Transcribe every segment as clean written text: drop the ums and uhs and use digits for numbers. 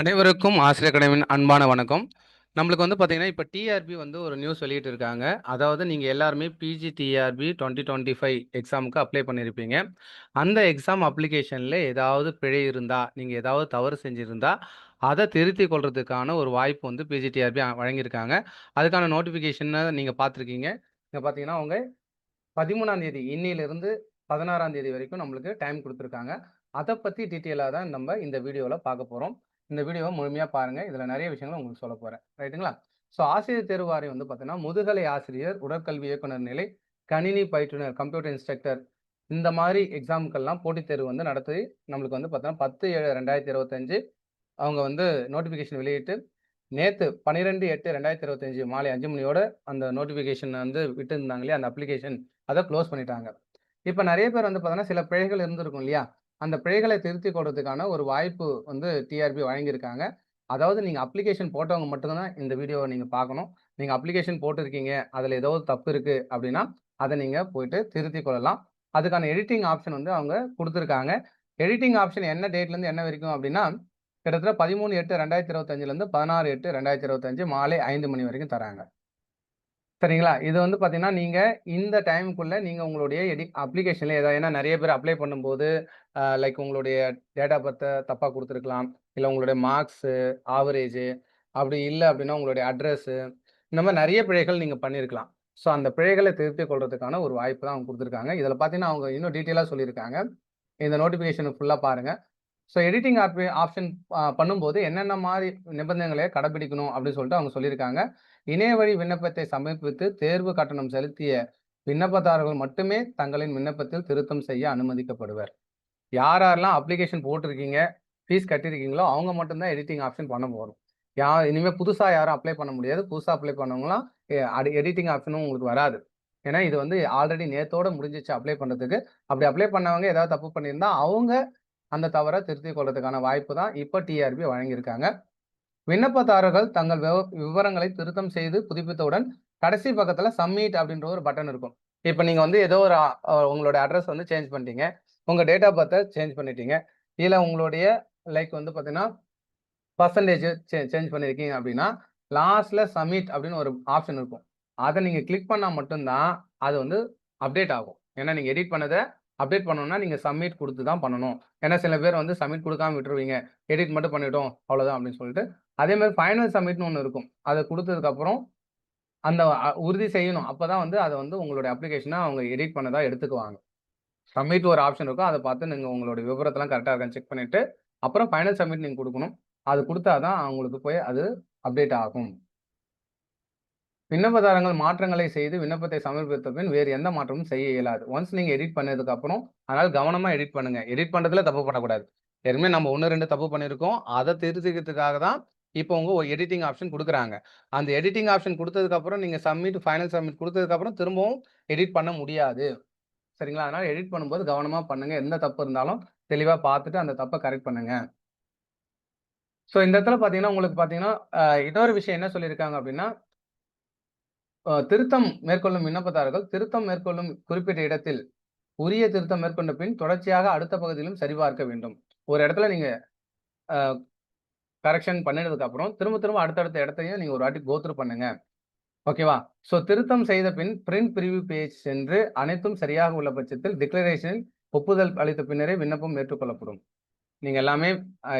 அனைவருக்கும் ஆசிரியர் அகாடமியின் அன்பான வணக்கம். நம்மளுக்கு வந்து பார்த்தீங்கன்னா, இப்ப டிஆர்பி வந்து ஒரு நியூஸ் வெளியிட்டு இருக்காங்க. அதாவது நீங்க எல்லாருமே பிஜி டிஆர்பி 2025 எக்ஸாமுக்கு அப்ளை பண்ணியிருப்பீங்க. அந்த எக்ஸாம் அப்ளிகேஷன்ல ஏதாவது பிழை இருந்தா, நீங்க ஏதாவது தவறு செஞ்சிருந்தா, அத திருத்திக் கொள்றதுக்கான ஒரு வாய்ப்பு வந்து பிஜி டிஆர்பி வழங்கியிருக்காங்க. அதுக்கான நோட்டிஃபிகேஷன நீங்க பார்த்துருக்கீங்க. இங்க பார்த்தீங்கன்னா, அவங்க 13ஆம் தேதி இன்னையிலிருந்து 16ஆம் தேதி வரைக்கும் நம்மளுக்கு டைம் குடுத்துருக்காங்க. அத பத்தி டீட்டெயிலா தான் நம்ம இந்த வீடியோல பார்க்க போறோம். இந்த வீடியோவ முழுமையா பாருங்க. இதுல நெறைய விஷயங்கள உங்களுக்கு சொல்லப் போறேன். ரைட்டுங்களா? ஸோ ஆசிரியர் தேர்வு வாரியம் வந்து பார்த்தீங்கன்னா, முதுகலை ஆசிரியர், உடற்கல்வி இயக்குனர் நிலை, கணினி பயிற்றுனர், கம்ப்யூட்டர் இன்ஸ்ட்ரக்டர் இந்த மாரி எக்ஸாம்க்கெல்லாம் போட்டித் தேர்வு வந்து நடத்தி நம்மளுக்கு வந்து பார்த்தீங்கன்னா 10/7/2025 அவங்க வந்து நோட்டிஃபிகேஷன் வெளியிட்டு நேத்து 12/8/2025 மாலை 5 மணியோட அந்த நோட்டிஃபிகேஷன் வந்து விட்டிருந்தாங்க இல்லையா? அந்த அப்ளிகேஷன் அத குளோஸ் பண்ணிட்டாங்க. இப்ப நெறைய பேர் வந்து பார்த்தீங்கன்னா, சில பிழைகள் இருந்திருக்கும் இல்லையா? அந்த பிழைகளை திருத்திக் கொள்றதுக்கான ஒரு வாய்ப்பு வந்து டிஆர்பி வழங்கியிருக்காங்க. அதாவது நீங்க அப்ளிகேஷன் போட்டவங்க மட்டும் தான் இந்த வீடியோவ நீங்க பார்க்கணும். நீங்க அப்ளிகேஷன் போட்டிருக்கீங்க, அதுல ஏதோ ஒரு தப்பு இருக்கு அப்படின்னா, அத நீங்க போயிட்டு திருத்திக் கொள்ளலாம். அதுக்கான எடிட்டிங் ஆப்ஷன் வந்து அவங்க குடுத்திருக்காங்க. எடிட்டிங் ஆப்ஷன் என்ன டேட்லேருந்து என்ன வரைக்கும் அப்படின்னா, கிட்டத்தட்ட 13/8/2025லேருந்து 16/8/2025 மாலை 5 மணி வரைக்கும் தராங்க. சரிங்களா? இது வந்து பார்த்தீங்கன்னா, நீங்க இந்த டைம்க்குள்ள நீங்க உங்களுடைய அப்ளிகேஷன்ல ஏதாவது ஏன்னா நெறைய பேர் அப்ளை பண்ணும்போது, லைக் உங்களுடைய டேட் ஆஃப் பர்த்த தப்பா குடுத்துருக்கலாம். இல்ல உங்களுடைய மார்க்ஸு, ஆவரேஜு அப்படி இல்ல அப்படின்னா உங்களுடைய அட்ரஸு, இந்த மாரி நெறைய பிழைகள் நீங்க பண்ணியிருக்கலாம். ஸோ அந்த பிழைகள திருத்திக் கொள்றதுக்கான ஒரு வாய்ப்பு தான் அவங்க குடுத்துருக்காங்க. இதுல பார்த்தீங்கன்னா, அவங்க இன்னும் டீட்டெயிலா சொல்லியிருக்காங்க. இந்த நோட்டிஃபிகேஷன ஃபுல்லா பாருங்க. ஸோ எடிட்டிங் ஆப்ஷன் பண்ணும்போது என்னென்ன மாரி நிபந்தனைகளை கடைபிடிக்கணும் அப்படின்னு சொல்லிட்டு அவங்க சொல்லியிருக்காங்க. இணைய வழி விண்ணப்பத்தை சமர்ப்பித்து தேர்வு கட்டணம் செலுத்திய விண்ணப்பதாரர்கள் மட்டுமே தங்களின் விண்ணப்பத்தில் திருத்தம் செய்ய அனுமதிக்கப்படுவர். யாரெல்லாம் அப்ளிகேஷன் போட்டிருக்கீங்க, ஃபீஸ் கட்டியிருக்கீங்களோ அவங்க மட்டும் தான் எடிட்டிங் ஆப்ஷன் பண்ண போறோம். இனிமே புதுசா யாரும் அப்ளை பண்ண முடியாது. புதுசா அப்ளை பண்ணவங்கலாம் எடிட்டிங் ஆப்ஷனும் உங்களுக்கு வராது. ஏன்னா இது வந்து ஆல்ரெடி நேத்தோட முடிஞ்சிச்சு அப்ளை பண்றதுக்கு. அப்படி அப்ளை பண்ணவங்க ஏதாவது தப்பு பண்ணியிருந்தா அவங்க அந்த தவற திருத்திக் கொள்றதுக்கான வாய்ப்பு தான் இப்ப டிஆர்பி வழங்கியிருக்காங்க. விண்ணப்பதாரர்கள் தங்கள் விவரங்களை திருத்தம் செய்து புதுப்பித்தவுடன் கடைசி பக்கத்துல சப்மிட் அப்படின்ற ஒரு பட்டன் இருக்கும். இப்ப நீங்க வந்து ஏதோ ஒரு உங்களோட அட்ரஸ் வந்து சேஞ்ச் பண்ணிட்டீங்க. உங்க டேட் ஆஃப் பர்த்த சேஞ்ச் பண்ணிட்டீங்க. இல்ல உங்களுடைய லைக் வந்து பார்த்தீங்கன்னா, பெர்சன்டேஜ் சேஞ்ச் பண்ணியிருக்கீங்க அப்படின்னா, லாஸ்ட்ல சப்மிட் அப்படின்னு ஒரு ஆப்ஷன் இருக்கும். அத நீங்க கிளிக் பண்ணா மட்டும் தான் அது வந்து அப்டேட் ஆகும். ஏன்னா நீங்க எடிட் பண்ணத அப்டேட் பண்ணணும்னா, நீங்க சப்மிட் குடுத்து தான் பண்ணணும். ஏன்னா சில பேர் வந்து சப்மிட் குடுக்காம விட்டுருவீங்க. எடிட் மட்டும் பண்ணிட்டோம் அவ்வளோதான் அப்படின்னு சொல்லிட்டு. அதே மாரி ஃபைனல் சப்மிட்ன்னு ஒண்ணு இருக்கும். அத குடுத்ததுக்கு அப்புறம் அந்த உறுதி செய்யணும். அப்பதான் வந்து அத வந்து உங்களுடைய அப்ளிகேஷன அவங்க எடிட் பண்ணதா எடுத்துக்குவாங்க. சப்மிட் ஒரு ஆப்ஷன் இருக்கும். அத பார்த்து நீங்க உங்களுடைய விவரத்தெல்லாம் கரெக்ட்டா இருக்கான்னு செக் பண்ணிட்டு, அப்புறம் ஃபைனல் சப்மிட் நீங்க குடுக்கணும். அது குடுத்தா தான் அவங்களுக்கு போய் அது அப்டேட் ஆகும். விண்ணப்பதாரர்கள் மாற்றங்களை செய்து விண்ணப்பத்தை சமர்ப்பித்த பின் வேறு எந்த மாற்றமும் செய்ய இயலாது. ஒன்ஸ் நீங்க எடிட் பண்ணதுக்கு அப்புறம், அதனால கவனமா எடிட் பண்ணுங்க. எடிட் பண்றதுல தப்பு பண்ணக்கூடாது. ஏற்கனவே நம்ம 1, 2 தப்பு பண்ணியிருக்கோம். அத திருத்திக்கிறதுக்காக தான் இப்போ உங்க எடிட்டிங் ஆப்ஷன் குடுக்குறாங்க. அந்த எடிட்டிங் ஆப்ஷன் குடுத்ததுக்கு அப்புறம் நீங்க சப்மிட், ஃபைனல் சப்மிட் குடுத்ததுக்கு அப்புறம் திரும்பவும் எடிட் பண்ண முடியாது. சரிங்களா? அதனால எடிட் பண்ணும்போது கவனமா பண்ணுங்க. எந்த தப்பு இருந்தாலும் தெளிவா பார்த்துட்டு அந்த தப்ப கரெக்ட் பண்ணுங்க. ஸோ இந்த இடத்துல பார்த்தீங்கன்னா, உங்களுக்கு பார்த்தீங்கன்னா, இன்னொரு விஷயம் என்ன சொல்லியிருக்காங்க அப்டின்னா, திருத்தம் மேற்கொள்ளும் விண்ணப்பதாரர்கள் திருத்தம் மேற்கொள்ளும் குறிப்பிட்ட இடத்தில் உரிய திருத்தம் மேற்கொண்ட பின் தொடர்ச்சியாக அடுத்த பகுதியிலும் சரிபார்க்க வேண்டும். ஒரு இடத்துல நீங்க அ கரெக்ஷன் பண்ணினதுக்கு அப்புறம் திரும்ப திரும்ப அடுத்தடுத்த இடத்தையும் நீங்க ஒரு வாட்டி கோ த்ரூ பண்ணுங்க. ஓகேவா? ஸோ திருத்தம் செய்த பின் பிரிண்ட் பிரிவ்யூ பேஜ் சென்று அனைத்தும் சரியாக உள்ள பட்சத்தில் டிக்ளரேஷனில் ஒப்புதல் அளித்த பின்னரே விண்ணப்பம் ஏற்றுக்கொள்ளப்படும். நீங்க எல்லாமே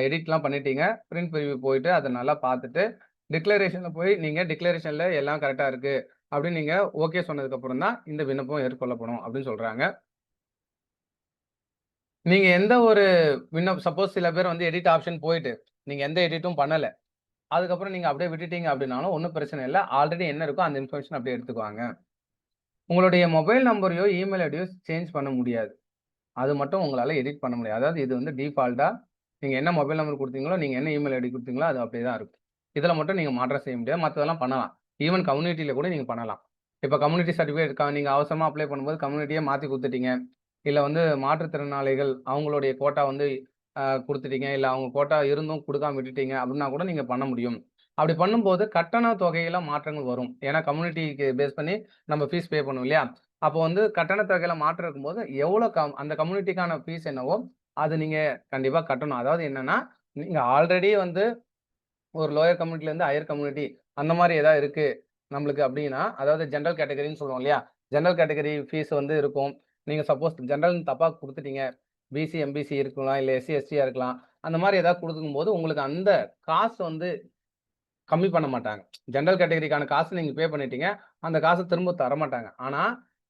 எடிட்லாம் பண்ணிட்டீங்க. பிரிண்ட் பிரிவ்யூ போயிட்டு அத நல்லா பார்த்துட்டு, டிக்ளரேஷன்ல போய் நீங்க டிக்ளரேஷன்ல எல்லாம் கரெக்ட்டா இருக்கு அப்படின்னு நீங்க ஓகே சொன்னதுக்கு அப்புறம் தான் இந்த விண்ணப்பம் ஏற்றுக்கொள்ளப்படும் அப்படின்னு சொல்றாங்க. நீங்க எந்த ஒரு சப்போஸ் சில பேர் வந்து எடிட் ஆப்ஷன் போயிட்டு, நீங்க எந்த எடிட்டும் பண்ணல. அதுக்கப்புறம் நீங்க அப்படியே விட்டுட்டீங்க அப்படின்னாலும் ஒண்ணும் பிரச்சனை இல்ல. ஆல்ரெடி என்ன இருக்கோ அந்த இன்ஃபர்மேஷன் அப்படியே எடுத்துக்குவாங்க. உங்களுடைய மொபைல் நம்பரையோ, இமெயில் ஐடியோ சேஞ்ச் பண்ண முடியாது. அது மட்டும் உங்களால எடிட் பண்ண முடியாது. அதாவது இது வந்து டிஃபால்ட்டா நீங்க என்ன மொபைல் நம்பர் குடுத்தீங்களோ, நீங்க என்ன இமெயில் ஐடி குடுத்தீங்களோ, அது அப்படியே தான் இருக்கும். இதுல மட்டும் நீங்க மாற்றம் செய்ய முடியாது. மத்ததெல்லாம் பண்ணலாம். ஈவன் கம்யூனிட்டில கூட நீங்க பண்ணலாம். இப்ப கம்யூனிட்டி சர்டிஃபிகேட் நீங்க அவசரமா அப்ளை பண்ணும்போது கம்யூனிட்டியே மாத்தி குடுத்துட்டீங்க. இல்ல வந்து மாற்றுத்திறனாளிகள் அவங்களுடைய கோட்டா வந்து குடுத்துட்டீங்க. இல்ல அவங்க கோட்டா இருந்தும் குடுக்காம விட்டுட்டீங்க அப்டின்னா கூட நீங்க பண்ண முடியும். அப்படி பண்ணும்போது கட்டண தொகையில மாற்றங்கள் வரும். ஏன்னா கம்யூனிட்டிக்கு பேஸ் பண்ணி நம்ம ஃபீஸ் பே பண்ணுவோம் இல்லையா? அப்போ வந்து கட்டண தொகையில மாற்றம் இருக்கும்போது எவ்வளோ அந்த கம்யூனிட்டிக்கான ஃபீஸ் என்னவோ, அது நீங்க கண்டிப்பா கட்டணும். அதாவது என்னன்னா, நீங்க ஆல்ரெடி வந்து ஒரு லோயர் கம்யூனிட்டிலேருந்து ஹையர் கம்யூனிட்டி அந்த மாதிரி ஏதாவது இருக்கு நம்மளுக்கு அப்படின்னா, அதாவது ஜென்ரல் கேட்டகரின்னு சொல்லுவோம் இல்லையா? ஜென்ரல் கேட்டகரி ஃபீஸ் வந்து இருக்கும். நீங்க சப்போஸ் ஜென்ரல்னு தப்பா குடுத்துட்டீங்க. பிசி, எம்பிசி இருக்கலாம். இல்ல எஸ்சி, எஸ்டியா இருக்கலாம். அந்த மாரி ஏதாவது குடுக்கும்போது உங்களுக்கு அந்த காசு வந்து கம்மி பண்ண மாட்டாங்க. ஜெனரல் கேட்டகரிக்கான காசு நீங்க பே பண்ணிட்டீங்க. அந்த காச திரும்ப தரமாட்டாங்க. ஆனா,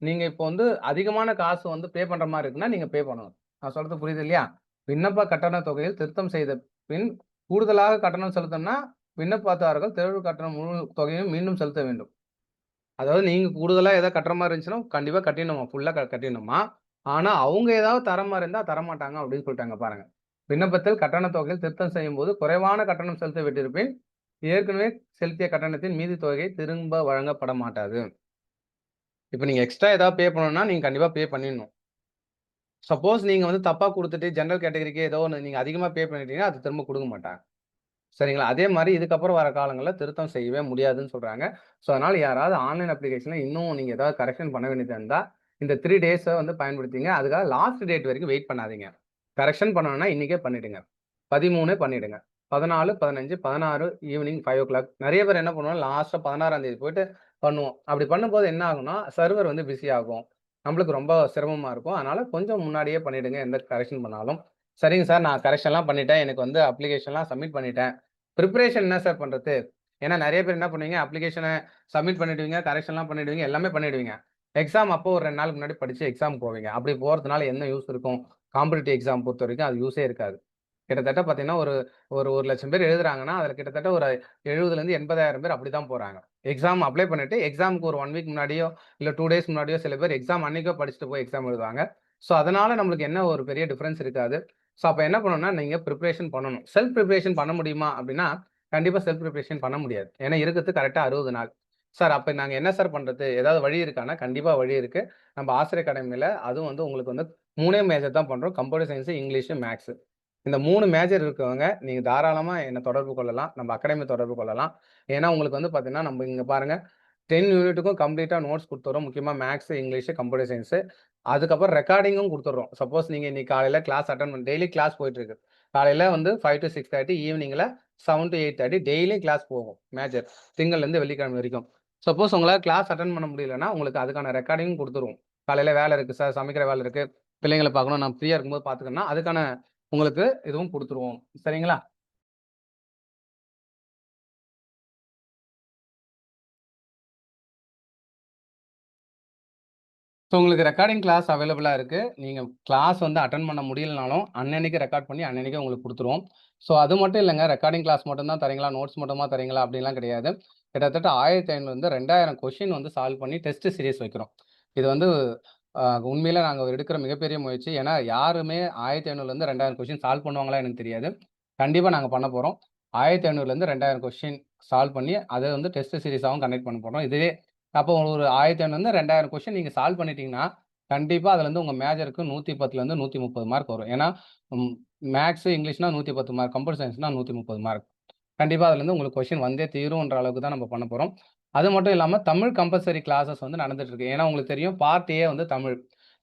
நீங்க இப்போ வந்து அதிகமான காசு வந்து பே பண்ற மாரி இருக்குன்னா, நீங்க பே பண்ணணும். நான் சொல்றது புரியுது இல்லையா? விண்ணப்ப கட்டண தொகையில் திருத்தம் செய்த பின், கூடுதலாக கட்டணம் செலுத்தணும்னா, விண்ணப்பதாரர்கள் தேர்வு கட்டண முழு தொகையும் மீண்டும் செலுத்த வேண்டும். அதாவது நீங்க கூடுதலா ஏதாவது கட்டுற மாரி இருந்துச்சுன்னா, கண்டிப்பா கட்டிடணுமா. ஃபுல்லா கட்டிடணுமா. ஆனா, அவங்க ஏதாவது தர மாரி இருந்தா தரமாட்டாங்க அப்படின்னு சொல்லிட்டாங்க பாருங்க. விண்ணப்பத்தில் கட்டணத் தொகையில் திருத்தம் செய்யும்போது குறைவான கட்டணம் செலுத்த வேண்டியிருப்பின், ஏற்கனவே செலுத்திய கட்டணத்தின் மீதி தொகை திரும்ப வழங்கப்பட மாட்டாது. இப்ப நீங்க எக்ஸ்ட்ரா ஏதாவது பே பண்ணணும்னா, நீங்க கண்டிப்பா பே பண்ணிடணும். சப்போஸ் நீங்க வந்து தப்பா குடுத்துட்டு ஜெனரல் கேட்டகரிக்கு ஏதோ ஒண்ணு நீங்க அதிகமா பே பண்ணிட்டீங்கன்னா, அது திரும்ப குடுக்க மாட்டாங்க. சரிங்களா? அதே மாரி இதுக்கப்புறம் வர காலங்கள்ல திருத்தம் செய்யவே முடியாதுன்னு சொல்றாங்க. ஸோ, அதனால யாராவது ஆன்லைன் அப்ளிகேஷன்ல இன்னும் நீங்க ஏதாவது கரெக்ஷன் பண்ண வேண்டியதா இருந்தா, இந்த 3 டேஸ வந்து பயன்படுத்திங்க. அதுக்காக லாஸ்ட் டேட் வரைக்கும் வெயிட் பண்ணாதீங்க. கரெக்ஷன் பண்ணணும்னா இன்னைக்கே பண்ணிடுங்க. 13 பண்ணிடுங்க. 14, 15, 16 ஈவினிங் 5:00 நெறைய பேர் என்ன பண்ணுவாங்க, லாஸ்ட்டா 16ஆம் தேதி போயிட்டு பண்ணுவோம். அப்படி பண்ணும்போது என்ன ஆகும்னா, சர்வர் வந்து பிஸி ஆகும். நம்மளுக்கு ரொம்ப சிரமமா இருக்கும். அதனால கொஞ்சம் முன்னாடியே பண்ணிடுங்க, எந்த கரெக்ஷன் பண்ணாலும். சரிங்க சார், நான் கரெக்ஷன்லாம் பண்ணிட்டேன். எனக்கு வந்து அப்ளிகேஷன்லாம் சப்மிட் பண்ணிட்டேன். பிரிப்பரேஷன் என்ன சார் பண்றது? ஏன்னா நெறைய பேர் என்ன பண்ணுவீங்க, அப்ளிகேஷன சப்மிட் பண்ணிடுவீங்க, கரெக்ஷன்லாம் பண்ணிடுவீங்க, எல்லாமே பண்ணிடுவீங்க. எக்ஸாம் அப்போ ஒரு 2 நாளுக்கு முன்னாடி படிச்சு எக்ஸாம் போவீங்க. அப்படி போறதுனால என்ன யூஸ் இருக்கும்? காம்படிட்டிவ் எக்ஸாம் பொறுத்தவரைக்கும் அது யூஸே இருக்காது. கிட்டத்தட்ட பார்த்தீங்கன்னா, ஒரு ஒரு 1,00,000 பேர் எழுதுறாங்கன்னா, அதுல கிட்டத்தட்ட ஒரு 70,000லேருந்து 80,000 பேர் அப்படித்தான் போறாங்க. எக்ஸாம் அப்ளை பண்ணிட்டு, எக்ஸாம்க்கு ஒரு 1 வீக் முன்னாடியோ, இல்ல 2 டேஸ் முன்னாடியோ சில பேர் எக்ஸாம் அன்னைக்கோ படிச்சுட்டு போய் எக்ஸாம் எழுதுவாங்க. ஸோ, அதனால நம்மளுக்கு என்ன ஒரு பெரிய டிஃபரன்ஸ் இருக்காது. ஸோ, அப்ப என்ன பண்ணணும்னா, நீங்க பிரிப்பரேஷன் பண்ணணும். செல்ஃப் பிரிப்பரேஷன் பண்ண முடியுமா அப்படின்னா, கண்டிப்பா செல்ஃப் பிரிப்பரேஷன் பண்ண முடியாது. ஏன்னா இருக்கிறது கரெக்ட்டா 60 நாள். சார் அப்ப நாங்க என்ன சார் பண்றது? ஏதாவது வழி இருக்கான்னா, கண்டிப்பா வழி இருக்கு. நம்ம ஆசிரியர் அகாடமில அதுவும் வந்து உங்களுக்கு வந்து 3 மேஜர் தான் பண்றோம். Computer science, English, maths. இந்த 3 மேஜர் இருக்கவங்க, நீங்க தாராளமா என்ன தொடர்பு கொள்ளலாம். நம்ம அகாடமி தொடர்பு கொள்ளலாம். ஏன்னா, உங்களுக்கு வந்து பார்த்தீங்கன்னா, நம்ம இங்க பாருங்க 10 யூனிட்டுக்கும் கம்ப்ளீட்டா நோட்ஸ் குடுத்துர்றோம். முக்கியமா மேத்ஸ், இங்கிலீஷ், கம்ப்யூட்டர் சயன்ஸ். அதுக்கப்புறம் ரெக்கார்டிங்கும் குடுத்துர்றோம். சப்போஸ் நீங்க இன்னைக்கு காலையில கிளாஸ் அட்டெண்ட் பண்ணி டெய்லி கிளாஸ் போயிட்டு இருக்கு. காலையில வந்து 5-6:30 ஈவினிங்ல 7-8:30 டெய்லியும் கிளாஸ் போகும். மேஜர் திங்கள்லேருந்து வெள்ளிக்கிழமை வரைக்கும். சப்போஸ் உங்களால கிளாஸ் அட்டெண்ட் பண்ண முடியலன்னா, உங்களுக்கு அதுக்கான ரெக்கார்டிங்கும் குடுத்துருவோம். காலையில வேலை இருக்கு சார், சமைக்கிற வேலை இருக்கு, பிள்ளைங்கள பார்க்கணும், நான் ஃப்ரீயா இருக்கும்போது பார்த்துக்கிறேன்னா, அதுக்கான உங்களுக்கு இதுவும் குடுத்துருவோம். சரிங்களா? ஸோ உங்களுக்கு ரெக்கார்டிங் கிளாஸ் அவைலபிளா இருக்கு. நீங்க கிளாஸ் வந்து அட்டெண்ட் பண்ண முடியலனாலும், அன்னன்னைக்கு ரெக்கார்ட் பண்ணி அன்னன்னைக்கே உங்களுக்கு குடுத்துருவோம். ஸோ அது மட்டும் இல்லங்க. ரெக்கார்டிங் கிளாஸ் மட்டும் தான் தர்றீங்களா? நோட்ஸ் மட்டுமா தர்றீங்களா? அப்படின்லாம் கிடையாது. கிட்டத்தட்ட 1500 2000 கொஸ்டின் வந்து சால்வ் பண்ணி டெஸ்ட் சீரிஸ் வைக்கிறோம். இது வந்து அ உண்மையிலே நாங்க எடுக்கிற மிகப்பெரிய முயற்சி. ஏன்னா, யாருமே 1500லேருந்து 2000 கொஸ்டின் சால்வ் பண்ணுவாங்களா எனக்கு தெரியாது. கண்டிப்பா நாங்க பண்ண போறோம். 1500லேருந்து 2000 கொஸ்டின் சால்வ் பண்ணி, அத வந்து டெஸ்ட் சீரிஸாவும் கண்டக்ட் பண்ண போறோம். இதுவே அப்போ ஒரு 1500லேருந்து 2000 கொஸ்டின் நீங்க சால்வ் பண்ணிட்டீங்கன்னா, கண்டிப்பா அதுலருந்து உங்க மேஜருக்கு 110லேருந்து 130 மார்க் வரும். ஏன்னா, ம் மேத்ஸ், இங்கிலீஷ்னா 110 மார்க், கம்ப்யூட்டர் சயன்ஸ்னா 130 மார்க். கண்டிப்பா அதுலருந்து உங்களுக்கு கொஸ்டின் வந்தே தீரும்ன்ற அளவுக்கு தான் நம்ம பண்ண போறோம். அது மட்டும் இல்லாம தமிழ் கம்பல்சரி கிளாஸஸ் வந்து நடந்துட்டு இருக்கு. ஏன்னா உங்களுக்கு தெரியும் பார்ட் ஏ வந்து தமிழ்.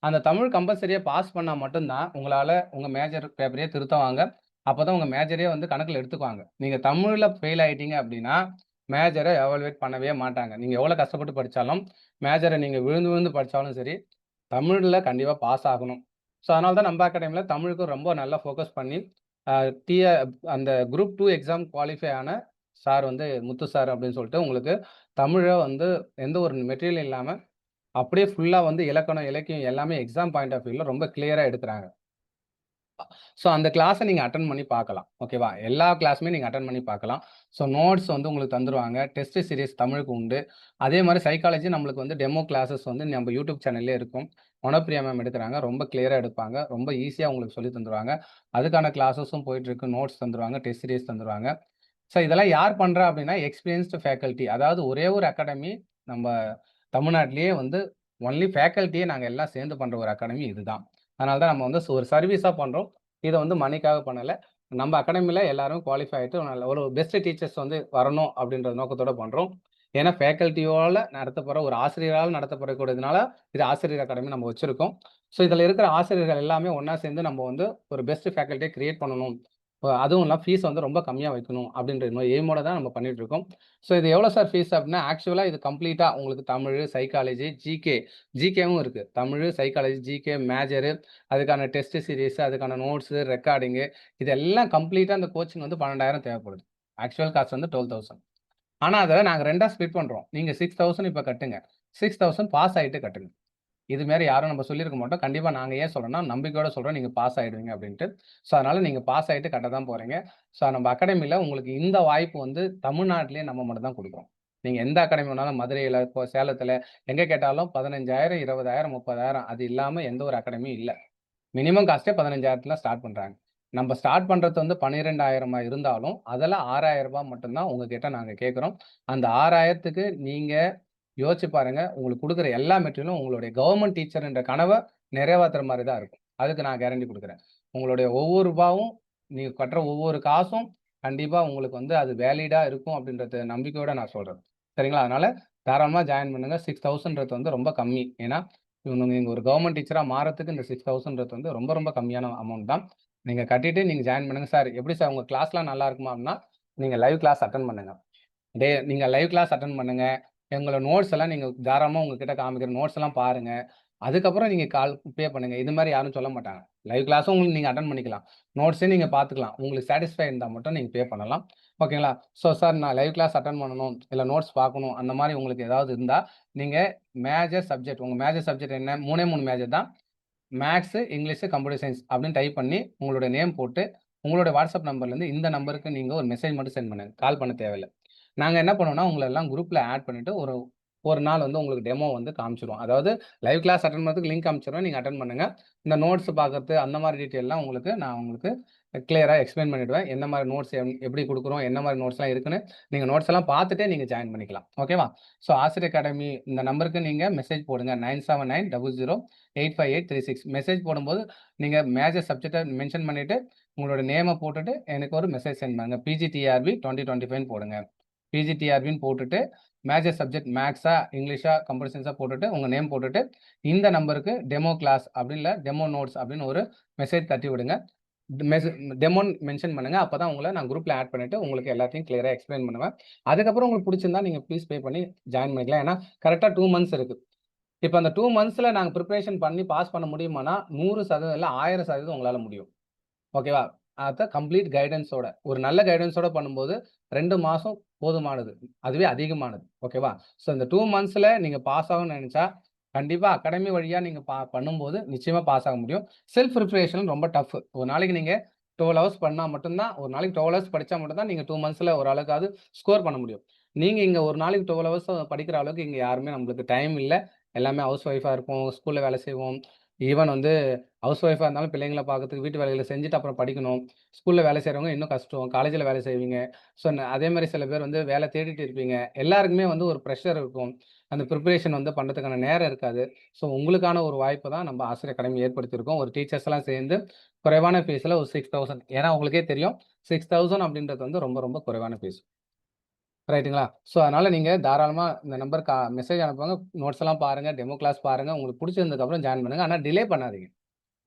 அந்த தமிழ் கம்பல்சரியா பாஸ் பண்ணா மட்டும் தான் உங்களால உங்க மேஜர் பேப்பரையே திருத்துவாங்க. அப்பதான் உங்க மேஜரே வந்து கணக்குல எடுத்துக்குவாங்க. நீங்க தமிழ்ல ஃபெயில் ஆயிட்டீங்க அப்படின்னா, மேஜர எவாலுவேட் பண்ணவே மாட்டாங்க. நீங்க எவ்வளோ கஷ்டப்பட்டு படிச்சாலும், மேஜர நீங்க விழுந்து விழுந்து படிச்சாலும் சரி, தமிழ்ல கண்டிப்பா பாஸ் ஆகணும். ஸோ, அதனால தான் நம்ப அகாடமில தமிழுக்கு ரொம்ப நல்லா ஃபோக்கஸ் பண்ணி, அ டிய அந்த குரூப் 2 எக்ஸாம் குவாலிஃபை ஆன சார் வந்து முத்து சார் அப்படின்னு சொல்லிட்டு உங்களுக்கு தமிழ வந்து எந்த ஒரு மெட்டீரியல் இல்லாம, அப்படியே ஃபுல்லா வந்து இலக்கணம், இலக்கியம் எல்லாமே எக்ஸாம் பாயிண்ட் ஆஃப் வியூல ரொம்ப கிளியரா எடுக்குறாங்க. ஸோ, அந்த கிளாஸ நீங்க அட்டெண்ட் பண்ணி பார்க்கலாம். ஓகேவா? எல்லா கிளாஸுமே நீங்க அட்டெண்ட் பண்ணி பார்க்கலாம். ஸோ, நோட்ஸ் வந்து உங்களுக்கு தந்துருவாங்க. டெஸ்ட் சீரிஸ் தமிழுக்கு உண்டு. அதே மாரி சைக்காலஜி நம்மளுக்கு வந்து டெமோ கிளாஸஸ் வந்து நம்ம யூடியூப் சேனல்லயே இருக்கும். மனோபிரியா மேம் எடுக்குறாங்க. ரொம்ப கிளியரா எடுப்பாங்க. ரொம்ப ஈஸியா உங்களுக்கு சொல்லி தந்துருவாங்க. அதுக்கான கிளாஸஸும் போயிட்டுருக்கு. நோட்ஸ் தந்துருவாங்க. டெஸ்ட் சீரிஸ் தந்துருவாங்க. ஸோ, இதெல்லாம் யார் பண்றா அப்படின்னா, எக்ஸ்பீரியன்ஸ்டு ஃபேக்கல்டி. அதாவது ஒரே ஒரு அகாடமி நம்ப தமிழ்நாட்டிலேயே வந்து ஒன்லி ஃபேக்கல்டியே நாங்க எல்லாம் சேர்ந்து பண்ற ஒரு அகாடமி இதுதான். அதனால தான் நம்ம வந்து ஒரு சர்வீஸா பண்றோம். இத வந்து மணிக்காக பண்ணல. நம்ம அகாடமில எல்லாரும் குவாலிஃபை ஆயிட்டு நல்ல ஒரு பெஸ்ட் டீச்சர்ஸ் வந்து வரணும் அப்படின்ற நோக்கத்தோட பண்றோம். ஏன்னா ஃபேக்கல்டியோட நடத்தப்போற ஒரு ஆசிரியரால் நடத்தப்படக்கூடியதுனால, இது ஆசிரியர் அகாடமி நம்ம வச்சிருக்கோம். ஸோ, இதுல இருக்கிற ஆசிரியர்கள் எல்லாமே ஒண்ணா சேர்ந்து நம்ம வந்து ஒரு பெஸ்ட் ஃபேக்கல்டிய கிரியேட் பண்ணணும். அதுவும் இல்லாம ஃபீஸ் வந்து ரொம்ப கம்மியா வைக்கணும் அப்படின்ற எய்மோட தான் நம்ம பண்ணிட்டு இருக்கோம். ஸோ இது எவ்வளோ சார் ஃபீஸ் அப்படின்னா, ஆக்சுவலா இது கம்ப்ளீட்டா உங்களுக்கு தமிழ், சைக்காலஜி, ஜிகேவும் இருக்கு. தமிழ், சைக்காலஜி, ஜிகே, மேஜரு, அதுக்கான டெஸ்ட் சீரிஸ், அதுக்கான நோட்ஸ், ரெக்கார்டிங்கு இதெல்லாம் கம்ப்ளீட்டா அந்த கோச்சிங் வந்து 12,000 தேவைப்படுது. ஆக்சுவல் காஸ்ட் வந்து 12,000. ஆனா அத நாங்க 2ஆ ஸ்ப்ளிட் பண்றோம். நீங்க 6,000 இப்ப கட்டுங்க. 6,000 பாஸ் ஆயிட்டு கட்டுங்க. இது மாரி யாரும் நம்ம சொல்லியிருக்க மாட்டோம். கண்டிப்பா நாங்க ஏன் சொல்றோம்னா, நம்பிக்கையோட சொல்றோம். நீங்க பாஸ் ஆயிடுவீங்க அப்டின்ட்டு. ஸோ, அதனால நீங்க பாஸ் ஆயிட்டு கட்ட தான் போறீங்க. ஸோ, நம்ம அகாடமில உங்களுக்கு இந்த வாய்ப்பு வந்து தமிழ்நாட்டிலேயே நம்ம மட்டும் தான் குடுக்குறோம். நீங்க எந்த அகாடமி வேணாலும் மதுரையில, இப்போ சேலத்துல எங்க கேட்டாலும் 15,000, 20,000, 30,000 அது இல்லாம எந்த ஒரு அகாடமியும் இல்ல. மினிமம் காஸ்ட்டே 15,000த்துல ஸ்டார்ட் பண்றாங்க. நம்ம ஸ்டார்ட் பண்றது வந்து 12,000 இருந்தாலும், அதுல ரூ. 6,000 மட்டும் தான் உங்ககிட்ட நாங்க கேட்கிறோம். அந்த 6,000க்கு நீங்க யோசிச்சு பாருங்க. உங்களுக்கு குடுக்குற எல்லா மெட்டீரியலும் உங்களுடைய கவர்ன்மென்ட் டீச்சர்ன்ற கனவ நிறைவேத்துற மாரி தான் இருக்கும். அதுக்கு நான் கேரண்டி குடுக்குறேன். உங்களுடைய ஒவ்வொரு ரூபாவும், நீங்க கட்டுற ஒவ்வொரு காசும் கண்டிப்பா உங்களுக்கு வந்து அது வேலிடா இருக்கும் அப்படின்றத நம்பிக்கையோட நான் சொல்றேன். சரிங்களா? அதனால தாராளமா ஜாயின் பண்ணுங்க. 6,000ன்றது வந்து ரொம்ப கம்மி. ஏன்னா, நீங்க ஒரு கவர்ன்மென்ட் டீச்சரா மாறத்துக்கு இந்த 6,000ன்றது வந்து ரொம்ப ரொம்ப கம்மியான அமௌண்ட் தான். நீங்க கட்டிட்டு நீங்க ஜாயின் பண்ணுங்க. சார் எப்படி சார் உங்க கிளாஸ்லாம் நல்லா இருக்குமா? அப்படின்னா, நீங்க லைவ் கிளாஸ் அட்டெண்ட் பண்ணுங்க. நீங்க லைவ் கிளாஸ் அட்டெண்ட் பண்ணுங்க. எங்களோட நோட்ஸ் எல்லாம் நீங்க தாராளமா உங்ககிட்ட காமிக்கிற நோட்ஸ் எல்லாம் பாருங்க. அதுக்கப்புறம் நீங்க பே பண்ணுங்க. இது மாரி யாரும் சொல்ல மாட்டாங்க. லைவ் கிளாஸும் உங்களுக்கு நீங்க அட்டெண்ட் பண்ணிக்கலாம். நோட்ஸையும் நீங்க பார்த்துக்கலாம். உங்களுக்கு சாட்டிஸ்ஃபை இருந்தா மட்டும் நீங்க பே பண்ணலாம். ஓகேங்களா? சார் நான் லைவ் கிளாஸ் அட்டெண்ட் பண்ணணும், இல்ல நோட்ஸ் பார்க்கணும் அந்த மாரி உங்களுக்கு ஏதாவது இருந்தா, நீங்க மேஜர் சப்ஜெக்ட் உங்க மேஜர் சப்ஜெக்ட் என்ன? 3 மேஜர் தான். மேத்ஸ், இங்கிலீஷ், கம்ப்யூட்டர் சயன்ஸ் அப்படின்னு டைப் பண்ணி, உங்களோட நேம் போட்டு, உங்களோட வாட்ஸ்அப் நம்பர்லேருந்து இந்த நம்பருக்கு நீங்க ஒரு மெசேஜ் மட்டும் சென்ட் பண்ணுங்க. கால் பண்ண தேவையில்ல. நாங்க என்ன பண்ணுவோம்னா, உங்கள எல்லாம் குரூப்ல ஆட் பண்ணிட்டு, ஒரு ஒரு நாள் வந்து உங்களுக்கு டெமோ வந்து காமிச்சுருவோம். அதாவது லைவ் கிளாஸ் அட்டெண்ட் பண்ணதுக்கு லிங்க் அனுப்பிச்சுருவேன். நீங்க அட்டெண்ட் பண்ணுங்க. இந்த நோட்ஸ் பார்க்கறது, அந்த மாரி டீட்டெயில்லாம் நான் உங்களுக்கு கிளியரா எக்ஸ்பிளைன் பண்ணிடுவேன். என்ன மாரி நோட்ஸ் எப்படி குடுக்குறோம், என்ன மாரி நோட்ஸ்லாம் இருக்குன்னு, நீங்க நோட்ஸ் எல்லாம் பார்த்துட்டே நீங்க ஜாயின் பண்ணிக்கலாம். ஓகேவா? ஸோ ஆசிரியர் அகாடமி இந்த நம்பருக்கு நீங்க மெசேஜ் போடுங்க. 9790085836 மெசேஜ் போடும்போது, நீங்க மேஜர் சப்ஜெக்ட்ட மென்ஷன் பண்ணிட்டு, உங்களோட நேம போட்டுட்டு, எனக்கு ஒரு மெசேஜ் சென்ட் பண்ணுங்க. பிஜிடிஆர்பி 2025ன்னு போடுங்க. பிஜிடிஆர்பின்னு போட்டுட்டு, மேஜர் சப்ஜெக்ட் மேத்ஸா, இங்கிலீஷா, கம்ப்யூட்டர் சயன்ஸா போட்டுட்டு, உங்க நேம் போட்டுட்டு, இந்த நம்பருக்கு டெமோ கிளாஸ் அப்படி இல்ல டெமோ நோட்ஸ் அப்படின்னு ஒரு மெசேஜ் தட்டி விடுங்க. மெசே டெமோன்னு மென்ஷன் பண்ணுங்க. அப்பதான் உங்கள நான் குரூப்ல ஆட் பண்ணிட்டு, உங்களுக்கு எல்லாத்தையும் கிளியரா எக்ஸ்பிளைன் பண்ணுவேன். அதுக்கப்புறம் உங்களுக்கு புடிச்சிருந்தா நீங்க ஃபீஸ் பே பண்ணி ஜாயின் பண்ணிக்கலாம். ஏன்னா, கரெக்ட்டா 2 மந்த்ஸ் இருக்கு. இப்ப அந்த 2 மந்த்ஸ்ல நாங்க பிரிப்பரேஷன் பண்ணி பாஸ் பண்ண முடியுமான்னா, 100% இல்ல 1000% உங்களால முடியும். ஓகேவா? அத கம்ப்ளீட் கைடன்ஸோட ஒரு நல்ல கைடன்ஸோட பண்ணும்போது 2 மாசம் போதுமானது. அதுவே அதிகமானது. ஓகேவா? ஸோ இந்த 2 மந்த்ஸ்ல நீங்க பாஸ் ஆகணும்னு நெனச்சா, கண்டிப்பா அகாடமி வழியா நீங்க பண்ணும்போது நிச்சயமா பாஸ் ஆக முடியும். செல்ஃப் பிரிப்பரேஷன் ரொம்ப டஃப். ஒரு நாளைக்கு நீங்க 12 ஹவர்ஸ் பண்ணா மட்டும் தான் ஒரு நாளைக்கு 12 ஹவர்ஸ் படிச்சா மட்டும் தான் நீங்க 2 மந்த்ஸ்ல ஓரளவுக்காவது ஸ்கோர் பண்ண முடியும். நீங்க இங்க ஒரு நாளைக்கு 12 ஹவர்ஸ் படிக்கிற அளவுக்கு இங்க யாருமே நம்மளுக்கு டைம் இல்ல. எல்லாமே ஹவுஸ் ஒய்ஃபா இருப்போம். ஸ்கூல்ல வேலை செய்வோம். ஈவன் வந்து ஹவுஸ் ஒய்ஃபா இருந்தாலும் பிள்ளைங்கள பார்க்கறதுக்கு வீட்டு வேலைகள செஞ்சுட்டு அப்புறம் படிக்கணும். ஸ்கூல்ல வேலை செய்றவங்க இன்னும் கஷ்டம். காலேஜ்ல வேலை செய்வீங்க. ஸோ அதே மாரி சில பேர் வந்து வேலை தேடிட்டு இருப்பீங்க. எல்லாருக்குமே வந்து ஒரு பிரஷர் இருக்கும். அந்த பிரிப்பரேஷன் வந்து பண்றதுக்கான நேரம் இருக்காது. ஸோ உங்களுக்கான ஒரு வாய்ப்பு தான் நம்ம ஆசிரியர் அகாடமி ஏற்படுத்தியிருக்கோம். ஒரு டீச்சர்ஸ்லாம் சேர்ந்து குறைவான ஃபீஸ்ல ஒரு 6,000 ஏன்னா உங்களுக்கே தெரியும் 6,000 அப்படின்றது வந்து ரொம்ப ரொம்ப குறைவான ஃபீஸ். ரைட்டுங்களா? ஸோ அதனால நீங்க தாராளமா இந்த நம்பருக்கு மெசேஜ் அனுப்புங்க. நோட்ஸ் எல்லாம் பாருங்க. டெமோ கிளாஸ் பாருங்க. உங்களுக்கு புடிச்சிருந்ததுக்கு அப்புறம் ஜாயின் பண்ணுங்க. ஆனா டிலே பண்ணாதீங்க.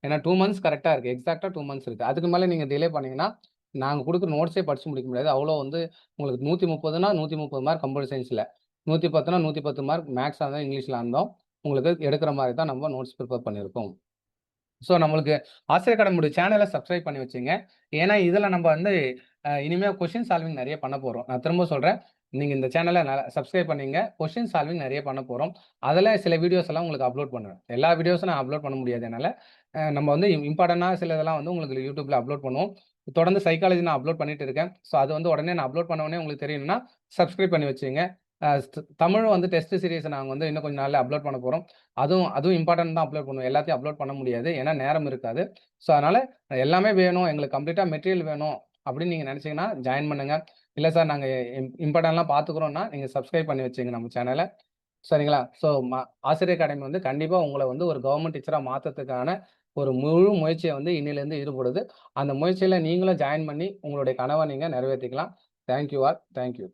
ஏன்னா 2 மந்த்ஸ் கரெக்ட்டா இருக்கு. எக்ஸாக்ட்டா 2 மந்த்ஸ் இருக்கு. அதுக்கு மேல நீங்க டிலே பண்ணீங்கன்னா, நாங்க குடுக்குற நோட்ஸே படிச்சு முடிக்க முடியாது. அவ்வளோ வந்து உங்களுக்கு 130னா 130 மார்க் கம்ப்யூட்டர் சயன்ஸ்ல. 110னா 110 மார்க் மேத்ஸா இருந்தாலும், இங்கிலீஷ்ல இருந்தும் உங்களுக்கு எடுக்கிற மாரி தான் நம்ம நோட்ஸ் ப்ரிப்பேர் பண்ணியிருக்கோம். ஸோ நம்மளுக்கு ஆசிரியர் அகாடமியோட சேனல சப்ஸ்கிரைப் பண்ணி வச்சுங்க. ஏன்னா, இதுல நம்ம வந்து இனிமே கொஸ்டின் சால்விங் நெறைய பண்ண போறோம். நான் திரும்ப சொல்றேன். நீங்க இந்த சேனல சப்ஸ்கிரைப் பண்ணீங்க. கொஸ்டின் சால்விங் நெறைய பண்ண போறோம். அதுல சில வீடியோஸ் எல்லாம் உங்களுக்கு அப்லோட் பண்ணுவேன். எல்லா வீடியோஸும் நான் அப்லோட் பண்ண முடியாது என்னால. நம்ம வந்து இம்பார்ட்டன்ட்டா சில இதெல்லாம் வந்து உங்களுக்கு YouTubeல அப்லோட் பண்ணுவோம். தொடர்ந்து சைக்காலஜி நான் அப்லோட் பண்ணிட்டு இருக்கேன். ஸோ அது வந்து உடனே நான் அப்லோட் பண்ண உடனே உங்களுக்கு தெரியணும்னா, சப்ஸ்கிரைப் பண்ணி வச்சுக்கங்க. அ தமிழ் வந்து டெஸ்ட் சீரிஸ் நாங்க வந்து இன்னும் கொஞ்ச நாள்ல அப்லோட் பண்ண போறோம். அதுவும் அதுவும் இம்பார்ட்டன்ட் தான் அப்லோட் பண்ணுவோம். எல்லாத்தையும் அப்லோட் பண்ண முடியாது. ஏன்னா நேரம் இருக்காது. ஸோ அதனால எல்லாமே வேணும், எங்களுக்கு கம்ப்ளீட்டா மெட்டீரியல் வேணும் அப்படின்னு நீங்க நெனச்சீங்கன்னா ஜாயின் பண்ணுங்க. இல்ல சார் நாங்க இம்பார்ட்டன்ட்லாம் பார்த்துக்குறோம்னா, நீங்க சப்ஸ்கிரைப் பண்ணி வச்சுக்கங்க நம்ம சேனல. சரிங்களா? ஸோ ஆசிரியர் அகாடமி வந்து கண்டிப்பா உங்கள வந்து ஒரு கவர்ன்மென்ட் டீச்சரா மாத்தறதுக்கான ஒரு முழு முயற்சிய வந்து இன்னிலிருந்து ஈடுபடுது. அந்த முயற்சியில நீங்களும் ஜாயின் பண்ணி உங்களுடைய கனவ நீங்க நிறைவேத்திக்கலாம். Thank you all. Thank you.